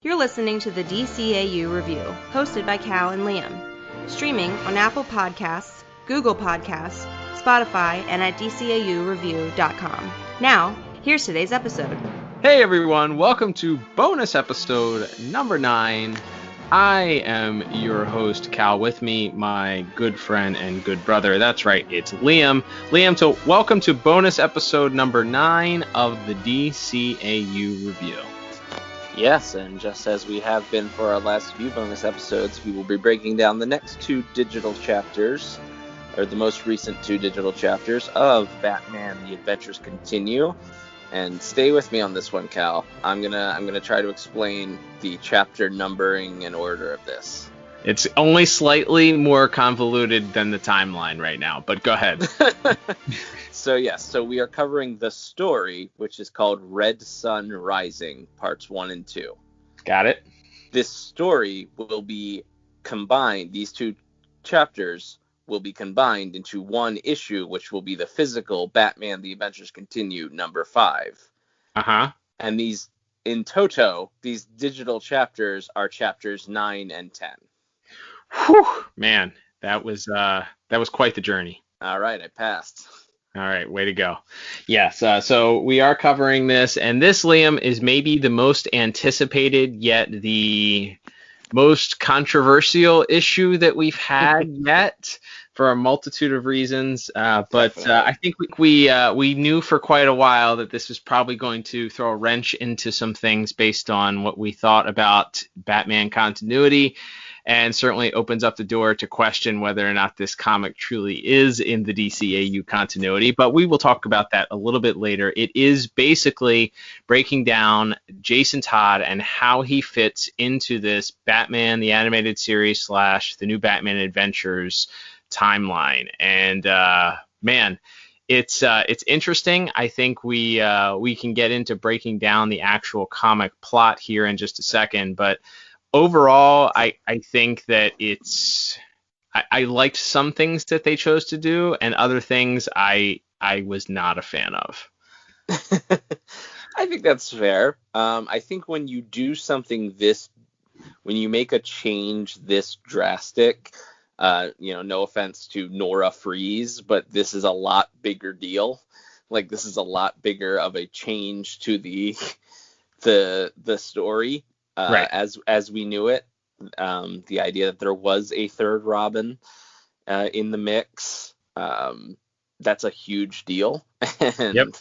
You're listening to the DCAU Review, hosted by Cal and Liam. Streaming on Apple Podcasts, Google Podcasts, Spotify, and at DCAUreview.com. Now, here's today's episode. Hey everyone, welcome to bonus episode number 9. I am your host, Cal. With me, my good friend and good brother. That's right, it's Liam. Liam, so welcome to bonus episode number 9 of the DCAU Review. Yes, and just as we have been for our last few bonus episodes, we will be breaking down the next 2 digital chapters, or the most recent 2 digital chapters of Batman: The Adventures Continue. And stay with me on this one, Cal. I'm gonna try to explain the chapter numbering and order of this. It's only slightly more convoluted than the timeline right now, but go ahead. So we are covering the story, which is called Red Sun Rising, parts 1 and 2. Got it? This story will be combined, these 2 chapters will be combined into one issue, which will be the physical Batman: The Adventures Continue number 5. Uh-huh. And these, in toto, these digital chapters are chapters 9 and 10. Whew, man, that was quite the journey. All right, I passed. All right, way to go. Yes, so we are covering this, and this, Liam, is maybe the most anticipated yet the most controversial issue that we've had yet for a multitude of reasons. But I think we knew for quite a while that this was probably going to throw a wrench into some things based on what we thought about Batman continuity, and certainly opens up the door to question whether or not this comic truly is in the DCAU continuity. But we will talk about that a little bit later. It is basically breaking down Jason Todd and how he fits into this Batman, the animated series / the new Batman Adventures timeline. And man, it's interesting. I think we can get into breaking down the actual comic plot here in just a second, but overall, I think that I liked some things that they chose to do, and other things I was not a fan of. I think that's fair. I think when you do something when you make a change this drastic, no offense to Nora Freeze, but this is a lot bigger deal. Like, this is a lot bigger of a change to the story. Right. As we knew it, the idea that there was a third Robin in the mix, that's a huge deal. And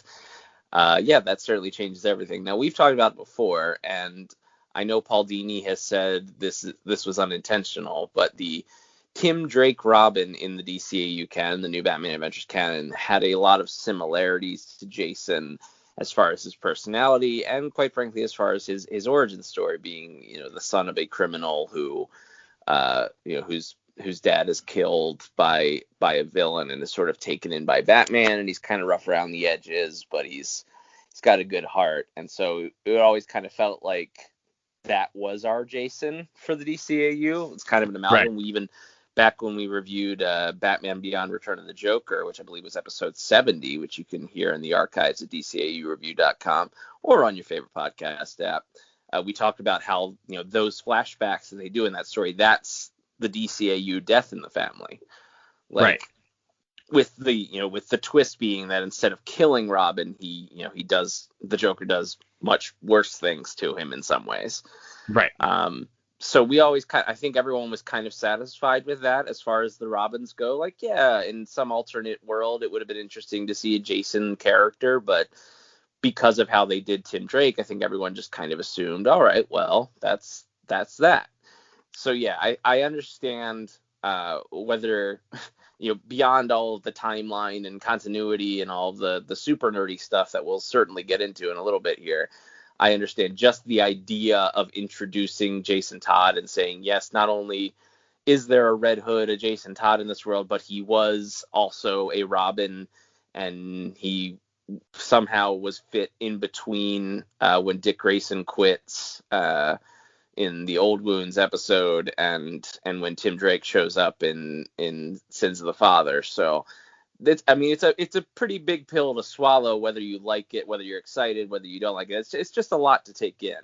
yep. That certainly changes everything. Now, we've talked about it before, and I know Paul Dini has said this was unintentional, but the Tim Drake Robin in the DCAU canon, the new Batman Adventures canon, had a lot of similarities to Jason as far as his personality, and quite frankly, as far as his origin story, being, the son of a criminal who, whose dad is killed by a villain and is sort of taken in by Batman, and he's kind of rough around the edges, but he's got a good heart. And so it always kind of felt like that was our Jason for the DCAU. It's kind of an amalgam. Right. We even, back when we reviewed Batman Beyond Return of the Joker, which I believe was episode 70, which you can hear in the archives at DCAUreview.com or on your favorite podcast app, we talked about how, those flashbacks that they do in that story, that's the DCAU death in the family. Right. With the twist being that instead of killing Robin, the Joker does much worse things to him in some ways. Right. So we always I think everyone was kind of satisfied with that as far as the Robins go. Like, yeah, in some alternate world, it would have been interesting to see a Jason character, but because of how they did Tim Drake, I think everyone just kind of assumed, all right, well, that's that. So yeah, I understand whether, beyond all of the timeline and continuity and all of the super nerdy stuff that we'll certainly get into in a little bit here, I understand just the idea of introducing Jason Todd and saying, yes, not only is there a Red Hood, a Jason Todd in this world, but he was also a Robin, and he somehow was fit in between when Dick Grayson quits in the Old Wounds episode and when Tim Drake shows up in Sins of the Father. So it's a pretty big pill to swallow, whether you like it, whether you're excited, whether you don't like it. It's just a lot to take in.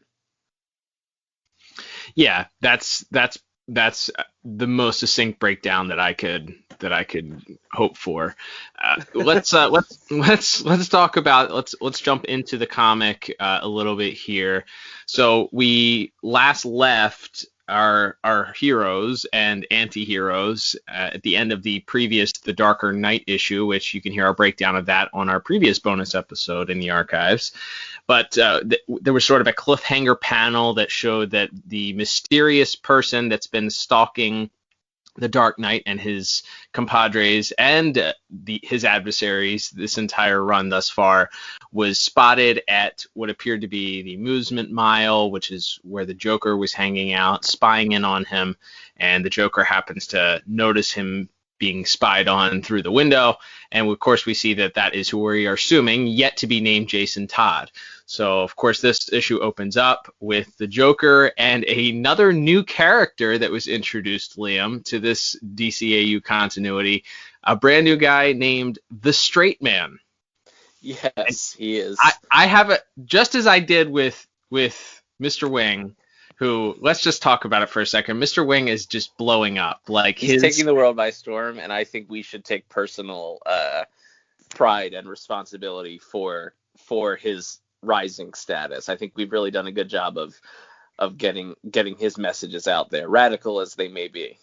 Yeah, that's the most succinct breakdown that I could hope for. Let's talk about let's jump into the comic a little bit here. So we last left our heroes and anti-heroes at the end of the Darker Night issue, which you can hear our breakdown of that on our previous bonus episode in the archives. But there was sort of a cliffhanger panel that showed that the mysterious person that's been stalking the Dark Knight and his compadres and his adversaries this entire run thus far was spotted at what appeared to be the amusement mile, which is where the Joker was hanging out, spying in on him, and the Joker happens to notice him being spied on through the window, and of course we see that is who we are assuming yet to be named Jason Todd. So of course this issue opens up with the Joker and another new character that was introduced, Liam, to this DCAU continuity, a brand new guy named the Straightman. Yes, he is. I have it just as I did with Mr. Wing, who, let's just talk about it for a second. Mr. Wing is just blowing up. Like he's taking the world by storm, and I think we should take personal pride and responsibility for his rising status. I think we've really done a good job of getting his messages out there, radical as they may be.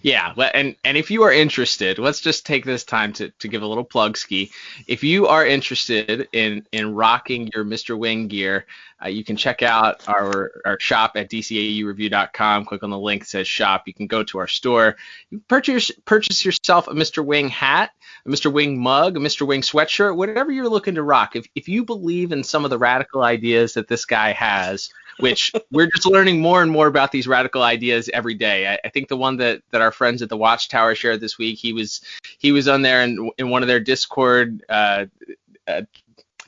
Yeah, and if you are interested, let's just take this time to give a little plug ski. If you are interested in rocking your Mr. Wing gear, you can check out our shop at DCAUreview.com. Click on the link that says shop. You can go to our store. You purchase yourself a Mr. Wing hat, a Mr. Wing mug, a Mr. Wing sweatshirt, whatever you're looking to rock. If you believe in some of the radical ideas that this guy has, which we're just learning more and more about these radical ideas every day. I think the one that our friends at the Watchtower shared this week, he was on there in one of their Discord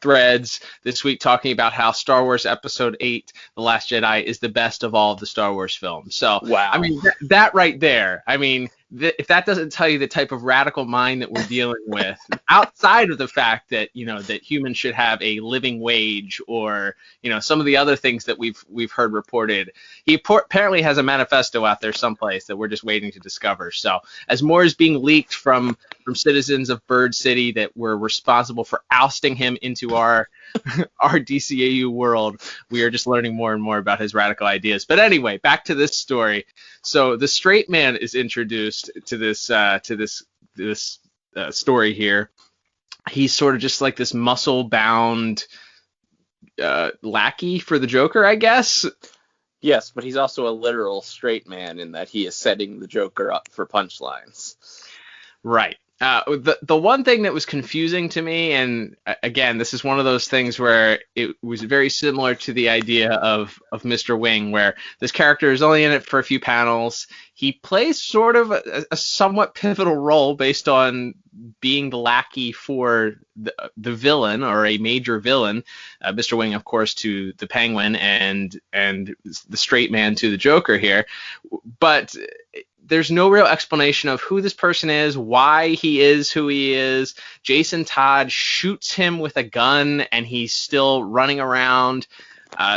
threads this week talking about how Star Wars Episode 8, The Last Jedi, is the best of all of the Star Wars films. So, wow. I mean, that right there, I mean, if that doesn't tell you the type of radical mind that we're dealing with, outside of the fact that, that humans should have a living wage or, some of the other things that we've heard reported, he apparently has a manifesto out there someplace that we're just waiting to discover. So as more is being leaked from citizens of Bird City that were responsible for ousting him into our DCAU world, we are just learning more and more about his radical ideas. But anyway, back to this story. So the Straightman is introduced to this story here. He's sort of just like this muscle-bound lackey for the Joker, I guess. Yes, but he's also a literal straight man in that he is setting the Joker up for punchlines. Right. The one thing that was confusing to me, and again, this is one of those things where it was very similar to the idea of Mr. Wing, where this character is only in it for a few panels. He plays sort of a somewhat pivotal role based on being the lackey for the villain, or a major villain, Mr. Wing, of course, to the Penguin, and the Straight Man to the Joker here. But there's no real explanation of who this person is, why he is who he is. Jason Todd shoots him with a gun, and he's still running around.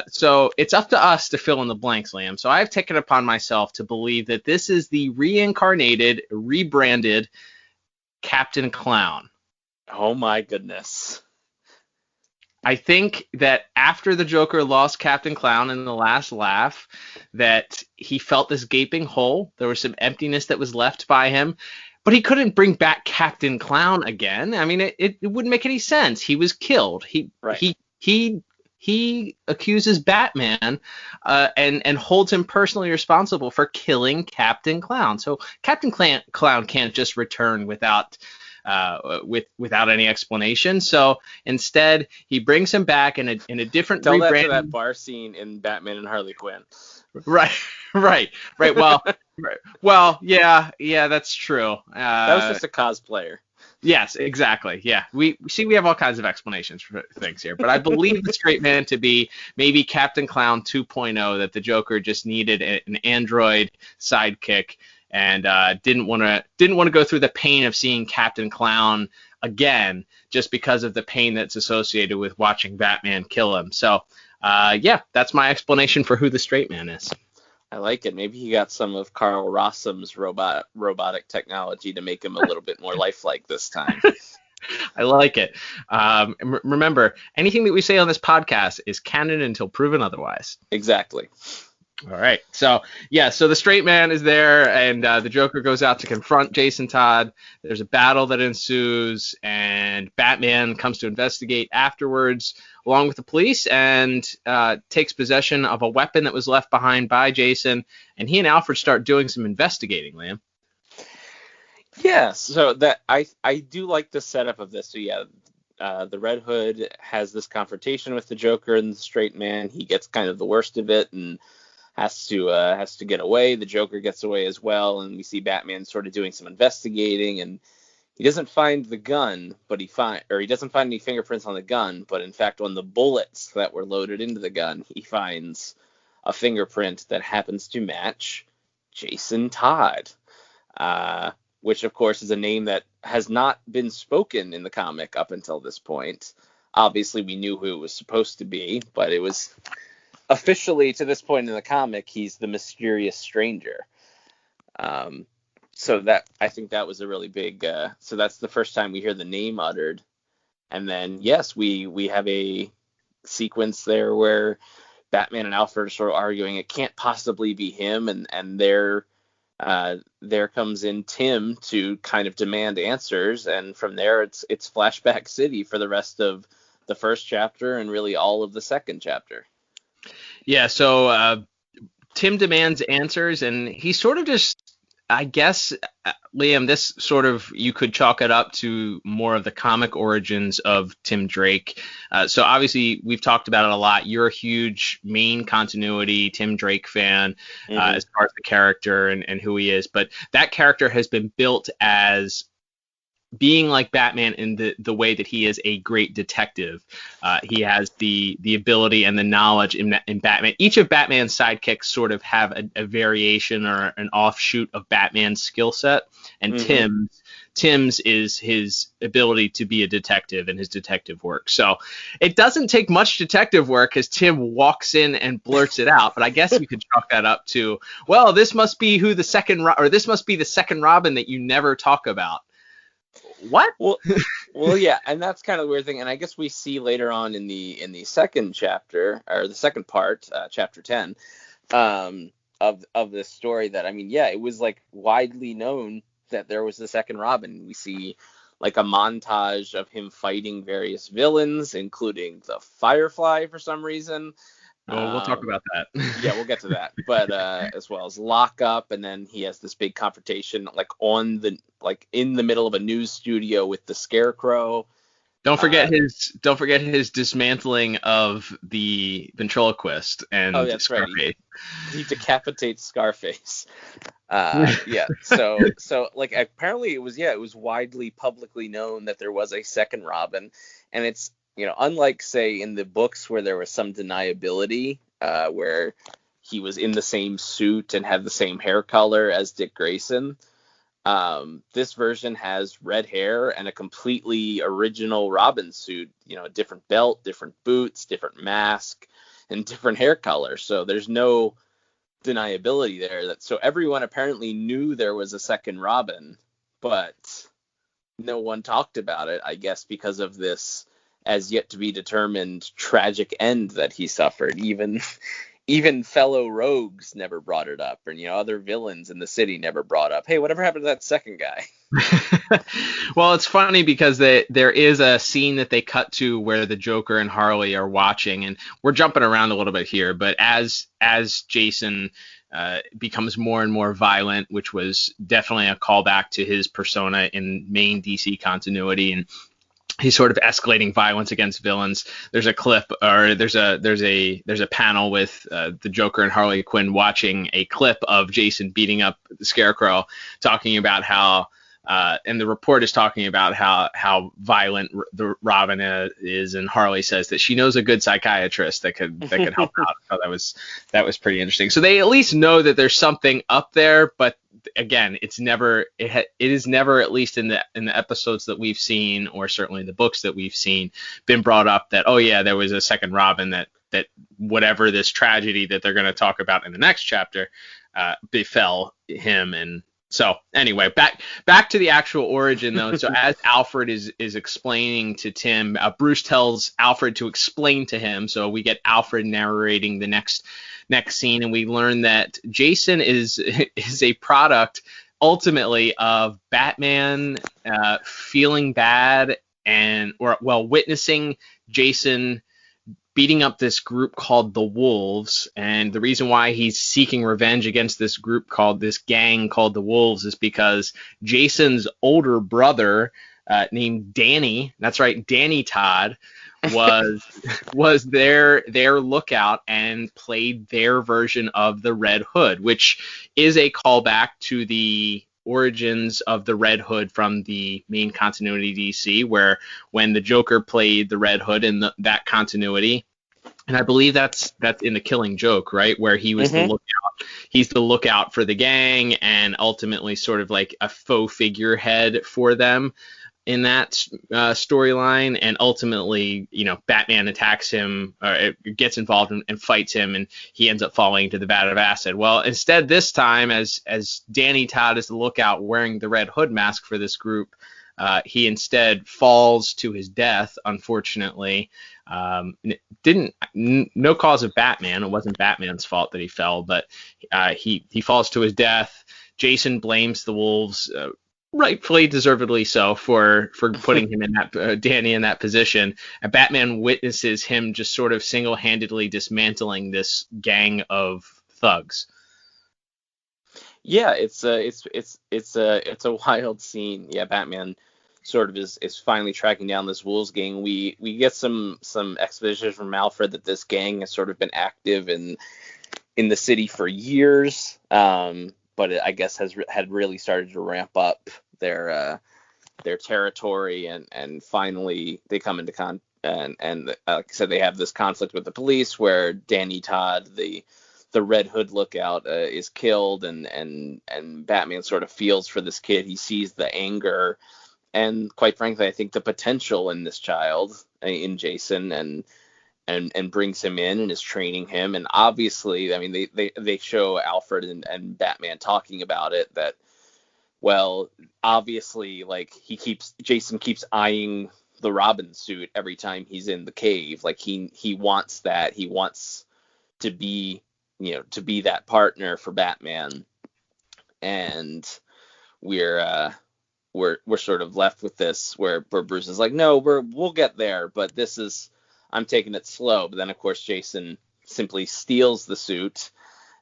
So it's up to us to fill in the blanks, Liam. So I've taken it upon myself to believe that this is the reincarnated, rebranded Captain Clown. Oh my goodness. I think that after the Joker lost Captain Clown in the last laugh, that he felt this gaping hole. There was some emptiness that was left by him, but he couldn't bring back Captain Clown again. I mean, it wouldn't make any sense. He was killed. He accuses Batman and holds him personally responsible for killing Captain Clown. So Captain Clown can't just return without any explanation. So instead, he brings him back in a different Tell rebrand. that to that bar scene in Batman and Harley Quinn. Right. Well, yeah, that's true. That was just a cosplayer. Yes, exactly. Yeah, we have all kinds of explanations for things here, but I believe the Straight Man to be maybe Captain Clown 2.0, that the Joker just needed an android sidekick, and didn't want to go through the pain of seeing Captain Clown again, just because of the pain that's associated with watching Batman kill him. So, yeah, that's my explanation for who the Straight Man is. I like it. Maybe he got some of Carl Rossum's robotic technology to make him a little bit more lifelike this time. I like it. Remember, anything that we say on this podcast is canon until proven otherwise. Exactly. All right. So the Straightman is there, and the Joker goes out to confront Jason Todd. There's a battle that ensues, and Batman comes to investigate afterwards, along with the police, and takes possession of a weapon that was left behind by Jason. And he and Alfred start doing some investigating, Liam. Yeah. So that I do like the setup of this. So yeah. The Red Hood has this confrontation with the Joker and the Straightman. He gets kind of the worst of it and has to get away. The Joker gets away as well, and we see Batman sort of doing some investigating, and he doesn't find the gun, but he doesn't find any fingerprints on the gun, but in fact on the bullets that were loaded into the gun, he finds a fingerprint that happens to match Jason Todd, which of course is a name that has not been spoken in the comic up until this point. Obviously we knew who it was supposed to be, but it was officially, to this point in the comic, he's the mysterious stranger. So that, I think that was a really big. So that's the first time we hear the name uttered, and then yes, we have a sequence there where Batman and Alfred are sort of arguing it can't possibly be him, and there comes in Tim to kind of demand answers, and from there it's Flashback City for the rest of the first chapter and really all of the second chapter. Yeah, so Tim demands answers, and he sort of just, I guess, Liam, this sort of, you could chalk it up to more of the comic origins of Tim Drake. So obviously, we've talked about it a lot. You're a huge main continuity Tim Drake fan, as far as the character and who he is. But that character has been built as being like Batman in the way that he is a great detective. He has the ability and the knowledge in Batman. Each of Batman's sidekicks sort of have a variation or an offshoot of Batman's skill set, and Tim's is his ability to be a detective and his detective work. So it doesn't take much detective work as Tim walks in and blurts it out, but I guess you could chalk that up to, well, this must be the second Robin that you never talk about. What? Well, yeah, and that's kind of the weird thing. And I guess we see later on in the second chapter, or the second part, chapter 10, of this story that, I mean, yeah, it was like widely known that there was the second Robin. We see like a montage of him fighting various villains, including the Firefly for some reason. Well, we'll talk about that. Yeah, we'll get to that. But as well as Lockup, and then he has this big confrontation in the middle of a news studio with the Scarecrow. Don't forget his dismantling of the ventriloquist and that's Scarface. Right. He decapitates Scarface. Yeah. So like apparently it was widely publicly known that there was a second Robin, and it's, you know, unlike, say, in the books where there was some deniability, where he was in the same suit and had the same hair color as Dick Grayson, this version has red hair and a completely original Robin suit, you know, a different belt, different boots, different mask, and different hair color. So there's no deniability there. So everyone apparently knew there was a second Robin, but no one talked about it, I guess, because of this as yet to be determined tragic end that he suffered. Even fellow rogues never brought it up, and, you know, other villains in the city never brought up, hey, whatever happened to that second guy? Well, it's funny because there is a scene that they cut to where the Joker and Harley are watching, and we're jumping around a little bit here, but as Jason becomes more and more violent, which was definitely a callback to his persona in main DC continuity, and he's sort of escalating violence against villains. There's a clip, or there's a panel with the Joker and Harley Quinn watching a clip of Jason beating up the Scarecrow, talking about how, and the report is talking about how violent the Robin is, and Harley says that she knows a good psychiatrist that could help out. So that was pretty interesting. So they at least know that there's something up there, but again, it is never, at least in the episodes that we've seen, or certainly the books that we've seen, been brought up that, oh yeah, there was a second Robin that that whatever this tragedy that they're going to talk about in the next chapter befell him. And so anyway, back to the actual origin though. So as Alfred is explaining to Tim, Bruce tells Alfred to explain to him. So we get Alfred narrating the next scene, and we learn that Jason is a product ultimately of Batman feeling bad witnessing Jason beating up this group called the Wolves. And the reason why he's seeking revenge against this gang called the Wolves is because Jason's older brother named Danny, that's right, Danny Todd, was their lookout and played their version of the Red Hood, which is a callback to the origins of the Red Hood from the main continuity DC, where when the Joker played the Red Hood in that continuity, and I believe that's in the Killing Joke, right, where he was the lookout. He's the lookout for the gang and ultimately sort of like a faux figurehead for them in that storyline. And ultimately, Batman attacks him, or gets involved and fights him, and he ends up falling into the vat of acid. Well, instead this time, as Danny Todd is the lookout wearing the Red Hood mask for this group, he instead falls to his death, unfortunately. No cause of Batman. It wasn't Batman's fault that he fell, but he falls to his death. Jason blames the Wolves, rightfully, deservedly so, for putting him in that Danny in that position. And Batman witnesses him just sort of single-handedly dismantling this gang of thugs. Yeah, it's a wild scene. Yeah, Batman sort of is finally tracking down this Wolves gang. We get some exposition from Alfred that this gang has sort of been active in the city for years, but it, I guess, had really started to ramp up their territory, and finally they come into and like I said, they have this conflict with the police where Danny Todd, the Red Hood lookout, is killed, and Batman sort of feels for this kid. He sees the anger and, quite frankly, I think the potential in this child, in Jason, and brings him in and is training him. And obviously, I mean, they show Alfred and Batman talking about it, that, well, obviously, like, Jason keeps eyeing the Robin suit every time he's in the cave. Like, he wants that. He wants to be that partner for Batman. And we're sort of left with this where Bruce is like, no, we'll get there, but I'm taking it slow. But then, of course, Jason simply steals the suit,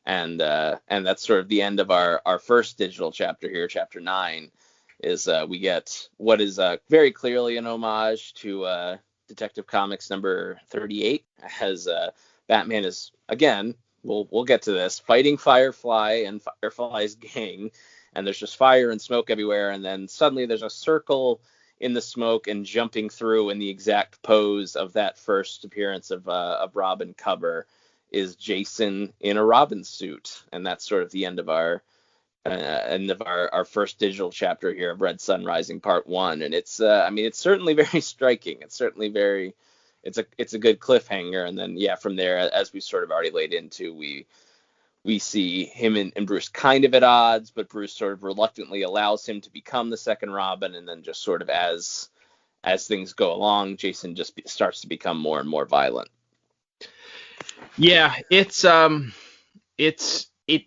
and that's sort of the end of our first digital chapter here. Chapter 9 is we get what is very clearly an homage to Detective Comics number 38, as Batman is, again, we'll get to this, fighting Firefly and Firefly's gang. And there's just fire and smoke everywhere, and then suddenly there's a circle in the smoke, and jumping through in the exact pose of that first appearance of Robin cover is Jason in a Robin suit, and that's sort of the end of our first digital chapter here of Red Sun Rising Part 1, and it's certainly very striking. It's a good cliffhanger, and then from there, as we sort of already laid into, we see him and Bruce kind of at odds, but Bruce sort of reluctantly allows him to become the second Robin, and then just sort of as things go along, Jason just starts to become more and more violent. Yeah, it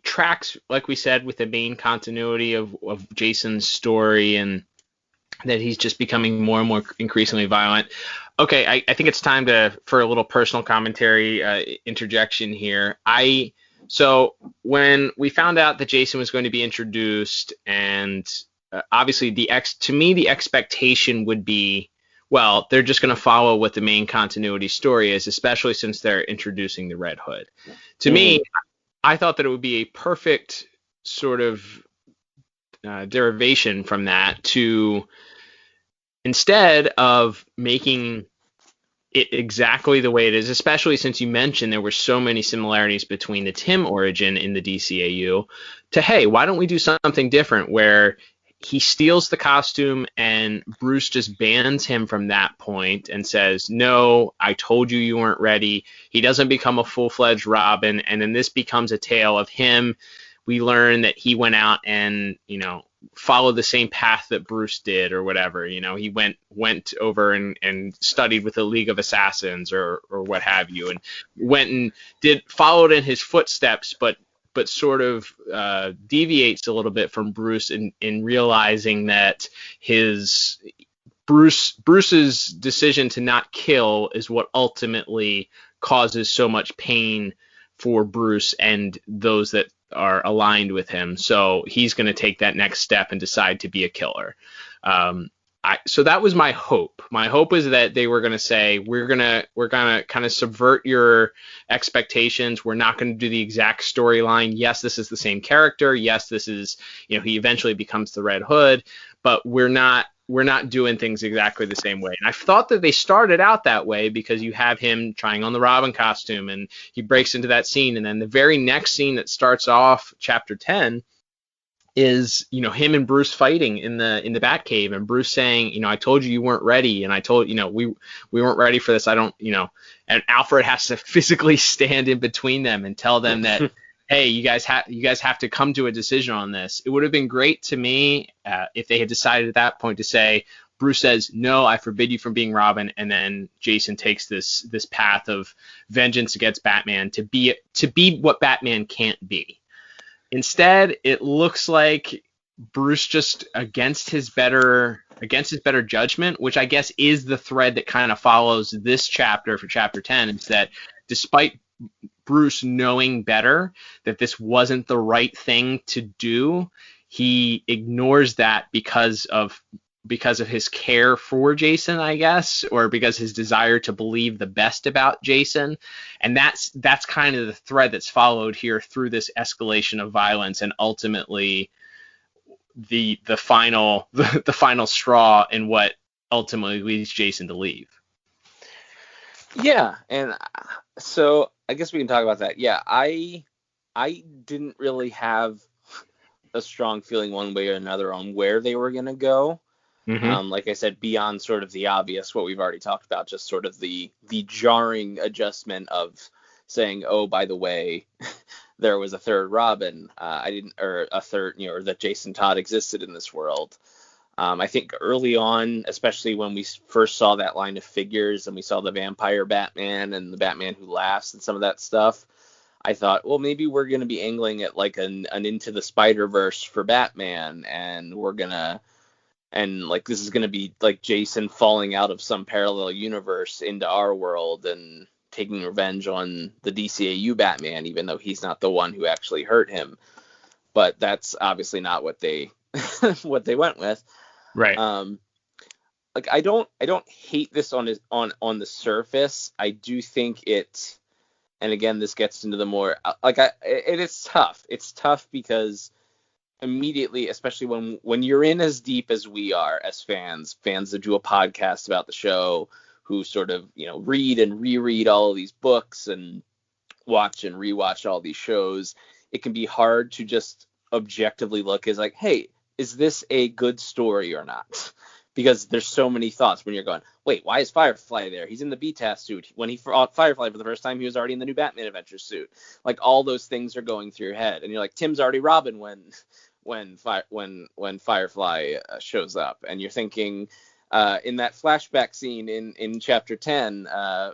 tracks, like we said, with the main continuity of Jason's story, and that he's just becoming more and more increasingly violent. Okay, I think it's time for a little personal commentary interjection here. So when we found out that Jason was going to be introduced, and obviously the expectation would be, well, they're just going to follow what the main continuity story is, especially since they're introducing the Red Hood. To me, I thought that it would be a perfect sort of derivation from that to, instead of making it exactly the way it is, especially since you mentioned there were so many similarities between the Tim origin in the DCAU, to, hey, why don't we do something different where he steals the costume, and Bruce just bans him from that point and says, no, I told you you weren't ready. He doesn't become a full-fledged Robin, and then this becomes a tale of him. We learn that he went out and, followed the same path that Bruce did or whatever. He went over and studied with the League of Assassins or what have you, and went and followed in his footsteps, but sort of deviates a little bit from Bruce in realizing that Bruce's decision to not kill is what ultimately causes so much pain for Bruce and those that are aligned with him. So he's going to take that next step and decide to be a killer. So that was my hope. My hope is that they were going to say, we're going to kind of subvert your expectations. We're not going to do the exact storyline. Yes, this is the same character. Yes, this is, he eventually becomes the Red Hood, but we're not doing things exactly the same way. And I thought that they started out that way because you have him trying on the Robin costume and he breaks into that scene. And then the very next scene that starts off chapter 10 is, him and Bruce fighting in the Batcave, and Bruce saying, I told you weren't ready. And I told, we weren't ready for this. I don't, and Alfred has to physically stand in between them and tell them that, hey, you guys have to come to a decision on this. It would have been great to me if they had decided at that point to say, Bruce says, no, I forbid you from being Robin. And then Jason takes this path of vengeance against Batman to be what Batman can't be. Instead, it looks like Bruce just against his better judgment, which I guess is the thread that kind of follows this chapter for chapter 10, is that despite Bruce knowing better that this wasn't the right thing to do, he ignores that because of his care for Jason, I guess, or because his desire to believe the best about Jason. And that's kind of the thread that's followed here through this escalation of violence, and ultimately the final straw in what ultimately leads Jason to leave. Yeah, and so I guess we can talk about that. Yeah, I didn't really have a strong feeling one way or another on where they were going to go. Mm-hmm. Like I said, beyond sort of the obvious, what we've already talked about, just sort of the jarring adjustment of saying, oh, by the way, there was a third Robin. Or that Jason Todd existed in this world. I think early on, especially when we first saw that line of figures and we saw the vampire Batman and the Batman Who Laughs and some of that stuff, I thought, well, maybe we're going to be angling at like an Into the Spider-Verse for Batman, and this is going to be like Jason falling out of some parallel universe into our world and taking revenge on the DCAU Batman, even though he's not the one who actually hurt him. But that's obviously not what they went with. Right. I don't hate this on the surface. I do think it, and again, this gets into the more it is tough. It's tough because immediately, especially when you're in as deep as we are as fans that do a podcast about the show, who sort of, read and reread all of these books and watch and rewatch all these shows, it can be hard to just objectively look as like, hey, is this a good story or not? Because there's so many thoughts when you're going, wait, why is Firefly there? He's in the BTAS suit. When he fought Firefly for the first time, he was already in the new Batman Adventures suit. Like, all those things are going through your head, and you're like, Tim's already Robin when Firefly shows up, and you're thinking in that flashback scene in chapter 10,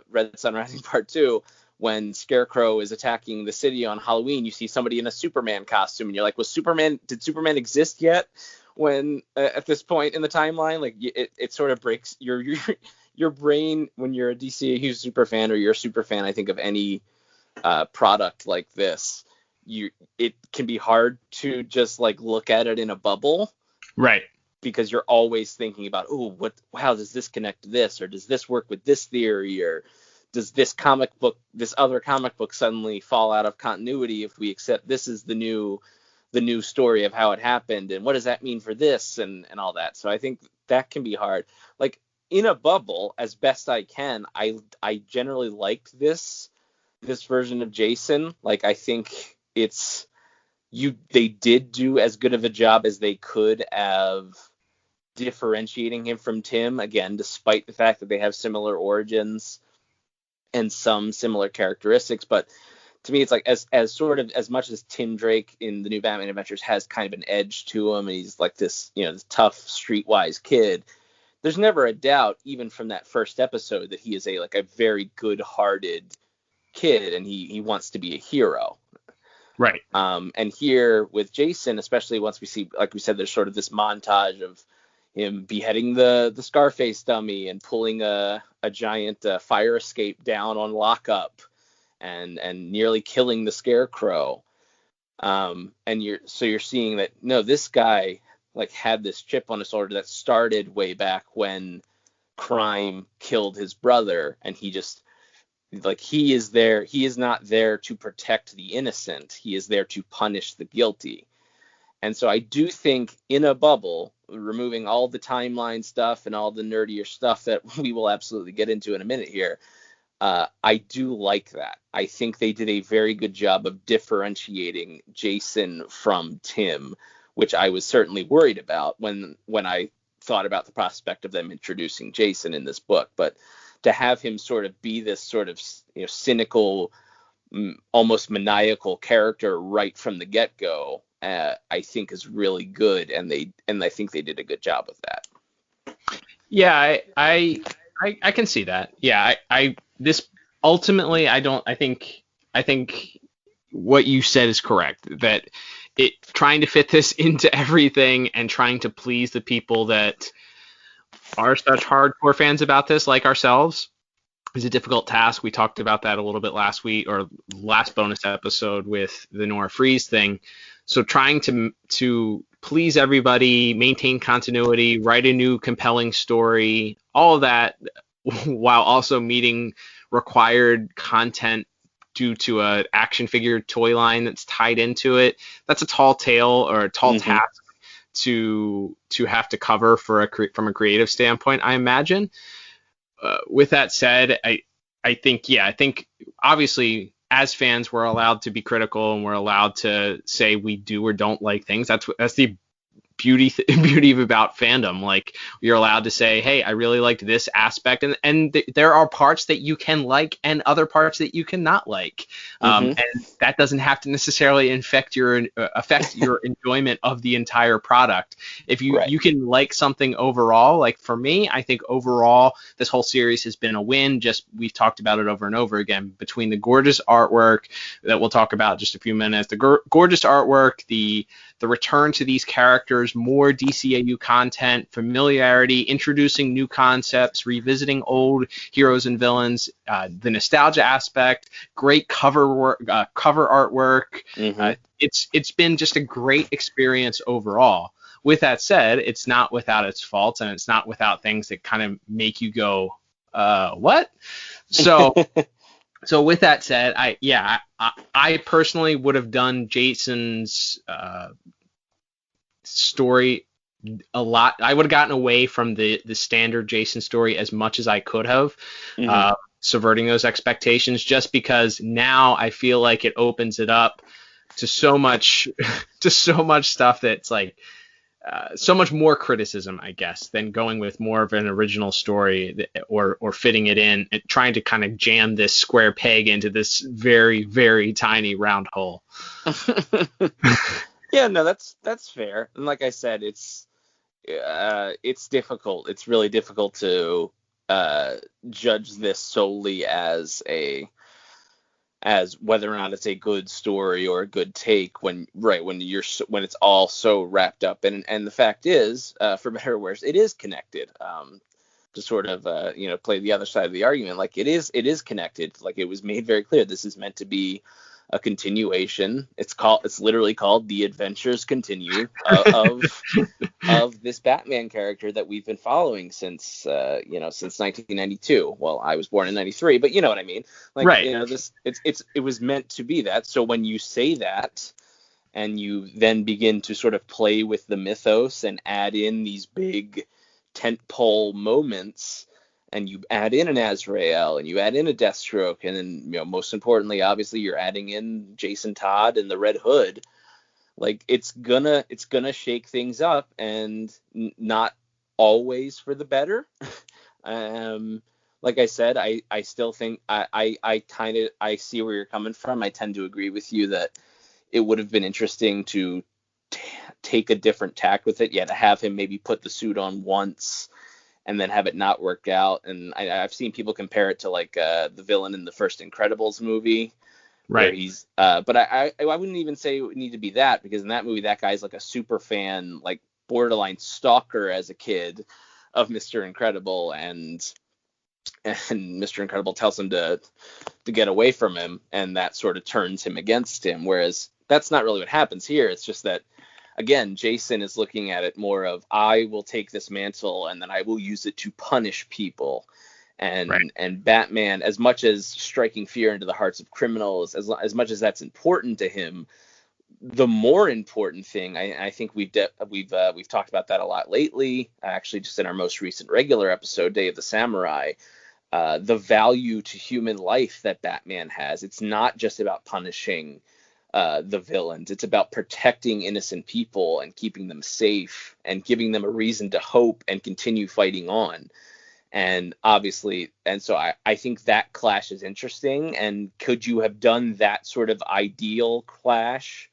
Red Sun Rising Part 2, when Scarecrow is attacking the city on Halloween, you see somebody in a Superman costume, and you're like, did Superman exist yet? When at this point in the timeline, like it sort of breaks your brain when you're a DCAU super fan, or you're a super fan, I think, of any product like this. It can be hard to just like look at it in a bubble, right? Because you're always thinking about, how does this connect to this, or does this work with this theory, or does this other comic book suddenly fall out of continuity if we accept this is the new story of how it happened, and what does that mean for this, and all that. So I think that can be hard. Like, in a bubble, as best I can, I generally liked this version of Jason. Like, I think it's they did do as good of a job as they could of differentiating him from Tim, again, despite the fact that they have similar origins and some similar characteristics. But to me, it's like as sort of as much as Tim Drake in the New Batman Adventures has kind of an edge to him, and he's like this, this tough, streetwise kid. There's never a doubt, even from that first episode, that he is a very good-hearted kid, and he wants to be a hero. Right. And here with Jason, especially once we see, like we said, there's sort of this montage of him beheading the Scarface dummy and pulling a giant fire escape down on Lockup, and nearly killing the Scarecrow. And you're seeing that, no, this guy had this chip on his shoulder that started way back when crime killed his brother, and he just he is not there to protect the innocent, he is there to punish the guilty. And so I do think, in a bubble, removing all the timeline stuff and all the nerdier stuff that we will absolutely get into in a minute here, I do like that. I think they did a very good job of differentiating Jason from Tim, which I was certainly worried about when I thought about the prospect of them introducing Jason in this book. But to have him sort of be this sort of cynical, almost maniacal character right from the get-go, I think is really good, and I think they did a good job with that. Yeah, I can see that. Yeah, this ultimately, I think what you said is correct, that it trying to fit this into everything and trying to please the people that are such hardcore fans about this, like ourselves, is a difficult task. We talked about that a little bit last week, or last bonus episode, with the Nora Freeze thing. So trying to please everybody, maintain continuity, write a new compelling story, all of that, while also meeting required content due to a action figure toy line that's tied into it. That's a tall tale, or a tall task to have to cover from a creative standpoint, I imagine. With that said, I think obviously, as fans, we're allowed to be critical, and we're allowed to say we do or don't like things. That's the beauty about fandom. You're allowed to say, hey, I really liked this aspect, and there are parts that you can like and other parts that you cannot like, and that doesn't have to necessarily affect your enjoyment of the entire product. If you can like something overall, like for me, I think overall this whole series has been a win. Just, we've talked about it over and over again, between the gorgeous artwork that we'll talk about in just a few minutes, the gorgeous artwork, the return to these characters, more DCAU content, familiarity, introducing new concepts, revisiting old heroes and villains, the nostalgia aspect, great cover artwork. It's been just a great experience overall. With that said, it's not without its faults, and it's not without things that kind of make you go, what? So So with that said, I personally would have done Jason's story a lot. I would have gotten away from the standard Jason story as much as I could have, subverting those expectations, just because now I feel like it opens it up to so much stuff that's so much more criticism, I guess, than going with more of an original story, or fitting it in, and trying to kind of jam this square peg into this very, very tiny round hole. Yeah, no, that's fair. And like I said, it's difficult. It's really difficult to judge this solely as whether or not it's a good story or a good take when it's all so wrapped up. And the fact is, for better or worse, it is connected. To sort of play the other side of the argument, it is connected. It was made very clear, this is meant to be a continuation. It's literally called The Adventures Continue of this Batman character that we've been following since 1992. Well, I was born in 93, but you know what I mean. Right. It was meant to be that. So when you say that, and you then begin to sort of play with the mythos and add in these big tentpole moments, and you add in an Azrael, and you add in a Deathstroke, and then most importantly, obviously, you're adding in Jason Todd and the Red Hood. Like it's gonna shake things up, and not always for the better. Like I said, I still think I see where you're coming from. I tend to agree with you that it would have been interesting to take a different tack with it. Yeah, to have him maybe put the suit on once and then have it not work out. And I've seen people compare it to like the villain in the first Incredibles movie, where Right. he's but I wouldn't even say it would need to be that, because in that movie that guy's like a super fan, like borderline stalker as a kid of Mr. Incredible, and Mr. Incredible tells him to get away from him, and that sort of turns him against him. Whereas that's not really what happens here. It's just that, again, Jason is looking at it more of, I will take this mantle and then I will use it to punish people. And Right. and Batman, as much as striking fear into the hearts of criminals, as much as that's important to him, the more important thing, I think we've talked about that a lot lately. Actually, just in our most recent regular episode, Day of the Samurai, the value to human life that Batman has. It's not just about punishing the villains. It's about protecting innocent people and keeping them safe and giving them a reason to hope and continue fighting on. And obviously, and so I think that clash is interesting. And could you have done that sort of ideal clash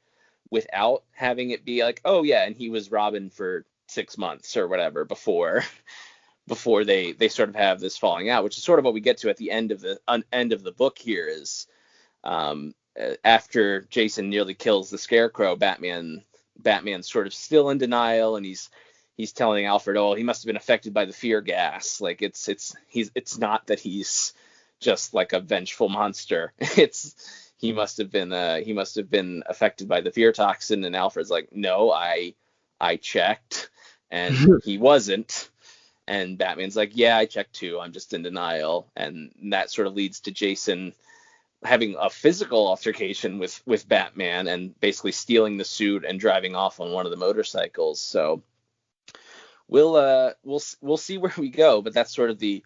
without having it be like, oh yeah, and he was Robin for 6 months or whatever before they sort of have this falling out, which is sort of what we get to at the end of the book here is, after Jason nearly kills the Scarecrow, Batman's sort of still in denial, and he's telling Alfred, oh, he must have been affected by the fear gas. Like it's not that he's just like a vengeful monster. He must have been affected by the fear toxin. And Alfred's like, no, I checked, and he wasn't. And Batman's like, yeah, I checked too. I'm just in denial. And that sort of leads to Jason having a physical altercation with Batman and basically stealing the suit and driving off on one of the motorcycles. So we'll see where we go, but that's sort of the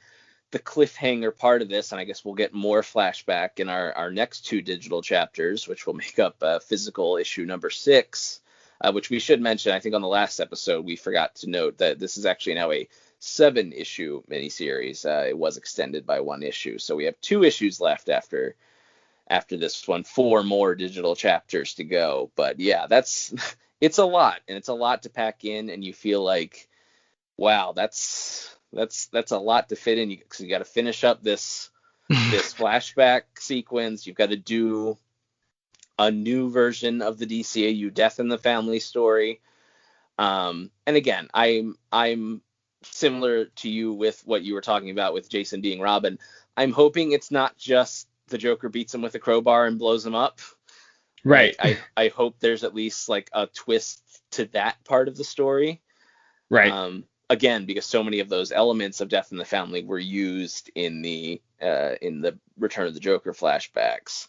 cliffhanger part of this, and I guess we'll get more flashback in our next two digital chapters, which will make up physical issue number 6, which we should mention. I think on the last episode we forgot to note that this is actually now a 7-issue miniseries. It was extended by 1 issue, so we have 2 issues left after this one, 4 more digital chapters to go. But yeah, it's a lot, and it's a lot to pack in, and you feel like, wow, that's a lot to fit in, because you got to finish up this flashback sequence. You've got to do a new version of the DCAU Death in the Family story. And again, I'm similar to you with what you were talking about with Jason being Robin. I'm hoping it's not just the Joker beats him with a crowbar and blows him up. Right. I hope there's at least like a twist to that part of the story. Right. Again, because so many of those elements of Death in the Family were used in the Return of the Joker flashbacks.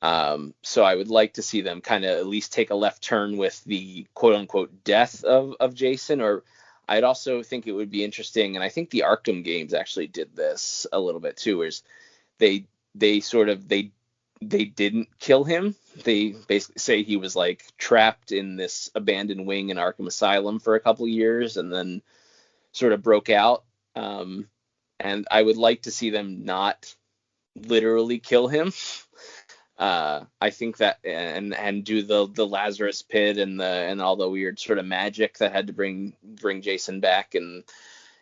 So I would like to see them kind of at least take a left turn with the quote unquote death of Jason. Or I'd also think it would be interesting, and I think the Arkham games actually did this a little bit too, is they didn't kill him. They basically say he was like trapped in this abandoned wing in Arkham Asylum for a couple of years and then sort of broke out. And I would like to see them not literally kill him. I think that and do the Lazarus pit and all the weird sort of magic that had to bring Jason back in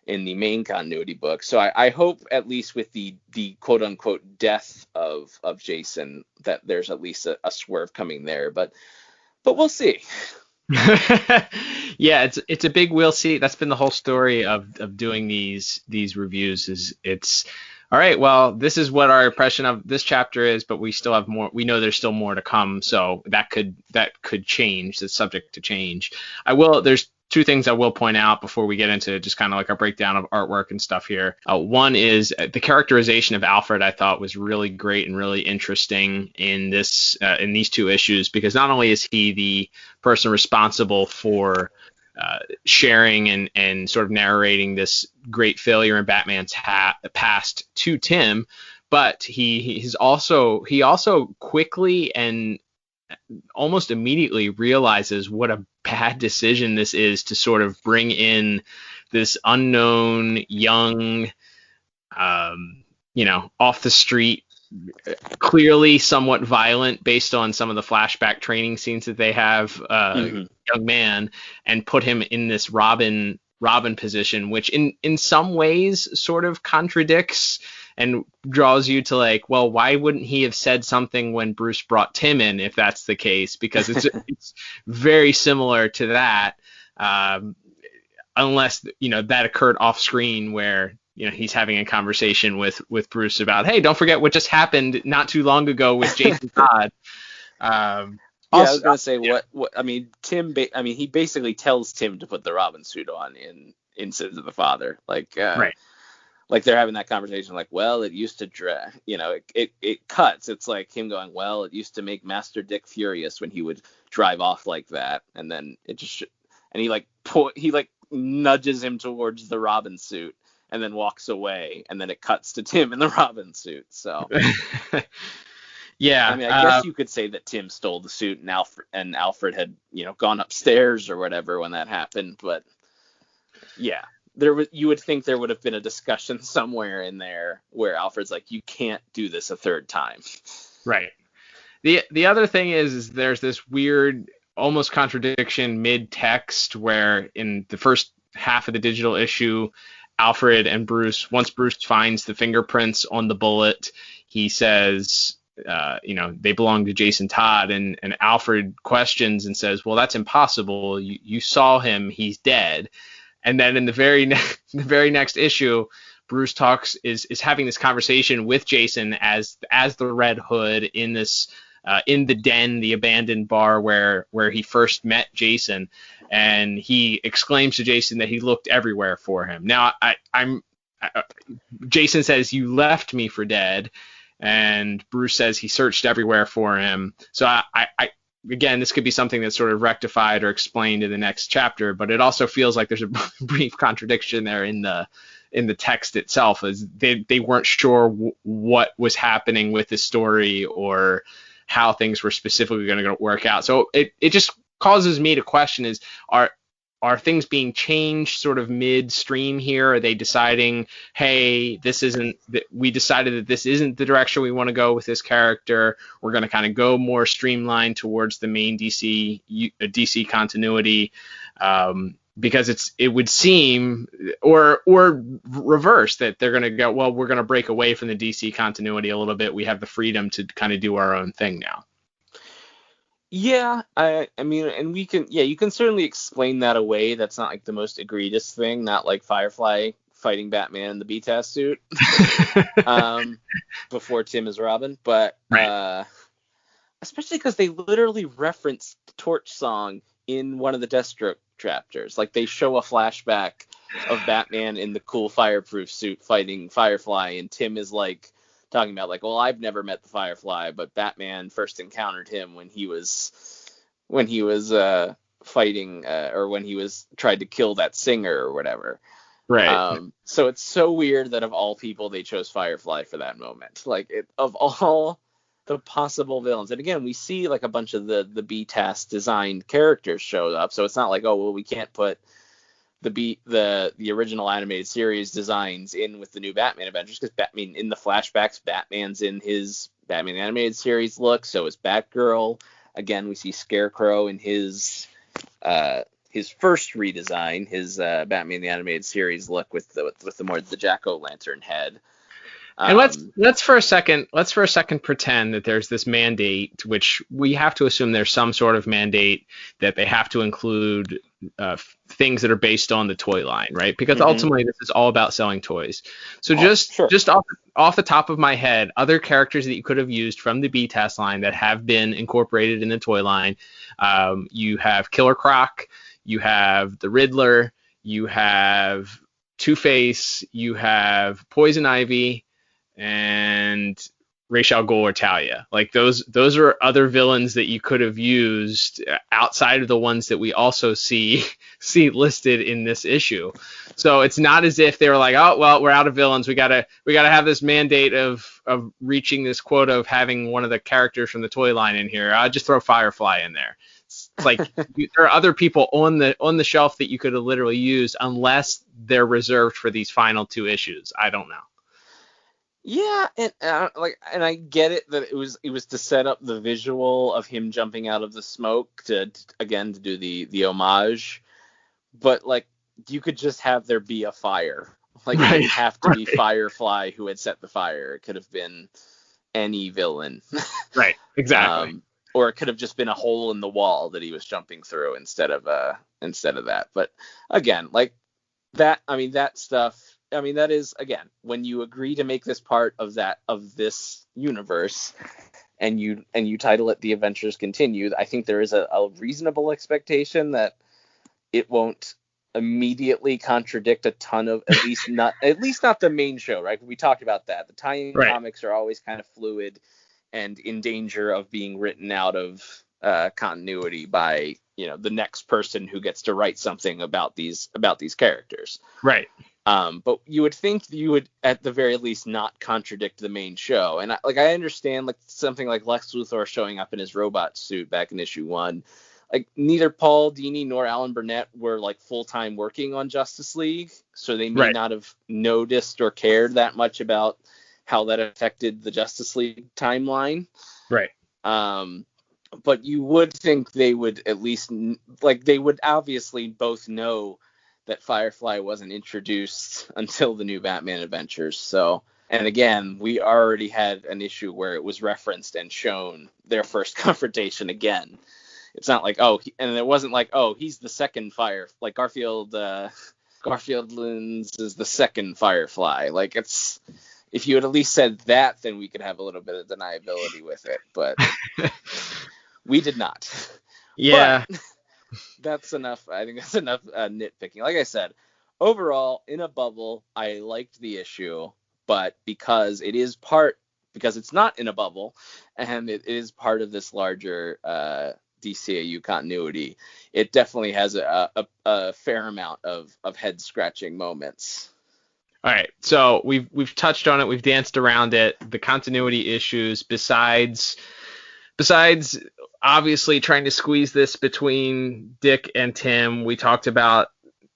the main continuity book. So I hope at least with the quote unquote death of Jason that there's at least a swerve coming there, but we'll see. Yeah, it's a big we'll see. That's been the whole story of doing these reviews. Is it's all right, well, this is what our impression of this chapter is, but we still have more. We know there's still more to come, so that could change. It's subject to change. There's 2 things I will point out before we get into just kind of like a breakdown of artwork and stuff here. One is the characterization of Alfred. I thought was really great and really interesting in these 2 issues, because not only is he the person responsible for sharing and sort of narrating this great failure in Batman's past to Tim, but he also quickly and almost immediately realizes what a bad decision this is to sort of bring in this unknown young, off the street, clearly somewhat violent based on some of the flashback training scenes that they have, young man, and put him in this Robin position, which in some ways sort of contradicts and draws you to like, well, why wouldn't he have said something when Bruce brought Tim in if that's the case? Because it's very similar to that, unless that occurred off screen where he's having a conversation with Bruce about, hey, don't forget what just happened not too long ago with Jason Todd. I was gonna say he basically tells Tim to put the Robin suit on in Sins of the Father, right. Like they're having that conversation, like, well, it used to it cuts. It's like him going, well, it used to make Master Dick furious when he would drive off like that, and then it just and he nudges him towards the Robin suit and then walks away, and then it cuts to Tim in the Robin suit. So yeah, I guess you could say that Tim stole the suit and Alfred had gone upstairs or whatever when that happened, but yeah. You would think there would have been a discussion somewhere in there where Alfred's like, you can't do this a third time. Right. The other thing is there's this weird almost contradiction mid-text where in the first half of the digital issue, Alfred and Bruce, once Bruce finds the fingerprints on the bullet, he says, they belong to Jason Todd, and Alfred questions and says, well, that's impossible. You saw him. He's dead. And then in the very next issue, Bruce is having this conversation with Jason as the Red Hood in this in the den, the abandoned bar where he first met Jason, and he exclaims to Jason that he looked everywhere for him. Now Jason says, you left me for dead, and Bruce says he searched everywhere for him. So again, this could be something that's sort of rectified or explained in the next chapter, but it also feels like there's a brief contradiction there in the text itself, as they weren't sure what was happening with the story or how things were specifically going to work out. So it just causes me to question are things being changed sort of midstream here? Are they deciding, hey, we decided that this isn't the direction we want to go with this character. We're going to kind of go more streamlined towards the main DC continuity, because it would seem, or reverse, that they're going to go, well, we're going to break away from the DC continuity a little bit. We have the freedom to kind of do our own thing now. Yeah, I mean, and you can certainly explain that away. That's not like the most egregious thing, not like Firefly fighting Batman in the BTAS suit before Tim is Robin, but right. Especially because they literally reference the Torch song in one of the Deathstroke chapters. Like they show a flashback of Batman in the cool fireproof suit fighting Firefly, and Tim is like talking about like, well, I've never met the Firefly, but Batman first encountered him when he was fighting or when he was tried to kill that singer or whatever. Right. So it's so weird that of all people they chose Firefly for that moment. Like of all the possible villains, and again we see like a bunch of the BTAS designed characters show up, so it's not like, oh well, we can't put the original animated series designs in with the new Batman Adventures, because in the flashbacks, Batman's in his Batman animated series look, so is Batgirl. Again, we see Scarecrow in his first redesign, his Batman the animated series look with the Jack-o'-lantern head. And let's for a second pretend that there's this mandate, which we have to assume there's some sort of mandate that they have to include things that are based on the toy line, right? Because ultimately this is all about selling toys. So just off the top of my head, other characters that you could have used from the BTAS line that have been incorporated in the toy line, you have Killer Croc, you have the Riddler, you have Two-Face, you have Poison Ivy, and Ra's al Ghul or Talia. Like those are other villains that you could have used outside of the ones that we also see listed in this issue. So it's not as if they were like, oh well, we're out of villains. We gotta have this mandate of reaching this quota of having one of the characters from the toy line in here. I'll just throw Firefly in there. It's like there are other people on the shelf that you could have literally used, unless they're reserved for these final 2 issues. I don't know. Yeah, and I get it that it was to set up the visual of him jumping out of the smoke to do the homage, but like you could just have there be a fire. Like it didn't have to be Firefly who had set the fire. It could have been any villain. Right, exactly. Or it could have just been a hole in the wall that he was jumping through instead of that. But again, like that, I mean that stuff. I mean, that is, again, when you agree to make this part of this universe and you title it The Adventures Continued, I think there is a reasonable expectation that it won't immediately contradict a ton of, at least not the main show, right? We talked about that. The tie-in comics are always kind of fluid and in danger of being written out of continuity by, the next person who gets to write something about these characters. Right. But you would think you would, at the very least, not contradict the main show. And I understand like something like Lex Luthor showing up in his robot suit back in issue 1. Like neither Paul Dini nor Alan Burnett were like full-time working on Justice League, so they may not have noticed or cared that much about how that affected the Justice League timeline. Right. But you would think they would at least, like, they would obviously both know that Firefly wasn't introduced until the new Batman Adventures. So, and again, we already had an issue where it was referenced and shown their first confrontation again. It's not like, and it wasn't like, he's the second like Garfield Lins is the second Firefly. Like, it's, if you had at least said that, then we could have a little bit of deniability with it, but we did not. Yeah. But that's enough. I think that's enough nitpicking. Like I said, overall, in a bubble, I liked the issue, but because it's not in a bubble, and it is part of this larger DCAU continuity, it definitely has a fair amount of head scratching moments. All right, so we've touched on it, we've danced around it. The continuity issues, besides obviously trying to squeeze this between Dick and Tim, we talked about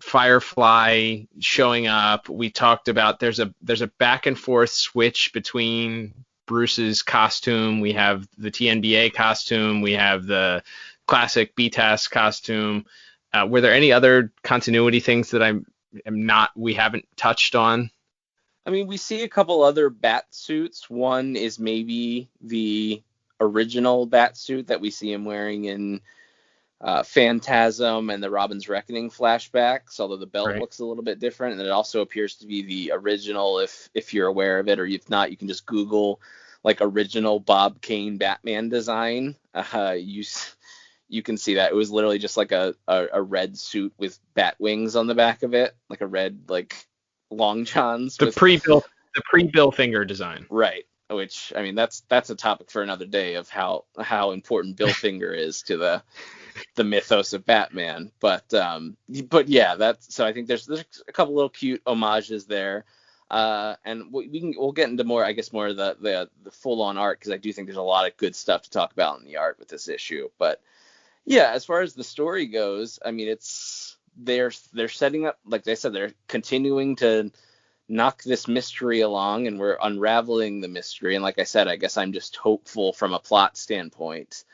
Firefly showing up. We talked about there's a back and forth switch between Bruce's costume. We have the TNBA costume. We have the classic BTAS costume. Were there any other continuity things that we haven't touched on? I mean, we see a couple other bat suits. One is maybe the original bat suit that we see him wearing in Phantasm and the Robin's Reckoning flashbacks, although the belt looks a little bit different, and it also appears to be the original if you're aware of it, or if not, you can just Google like original Bob Kane Batman design. You can see that it was literally just like a red suit with bat wings on the back of it, like a red like long johns. The pre-Bill Finger design. Right. Which, I mean, that's a topic for another day of how important Bill Finger is to the mythos of Batman. But yeah, so I think there's a couple little cute homages there. And we'll get into more of the full on art, because I do think there's a lot of good stuff to talk about in the art with this issue. But yeah, as far as the story goes, I mean, they're setting up, like they said, they're continuing to knock this mystery along, and we're unraveling the mystery. And like I said, I guess I'm just hopeful from a plot standpoint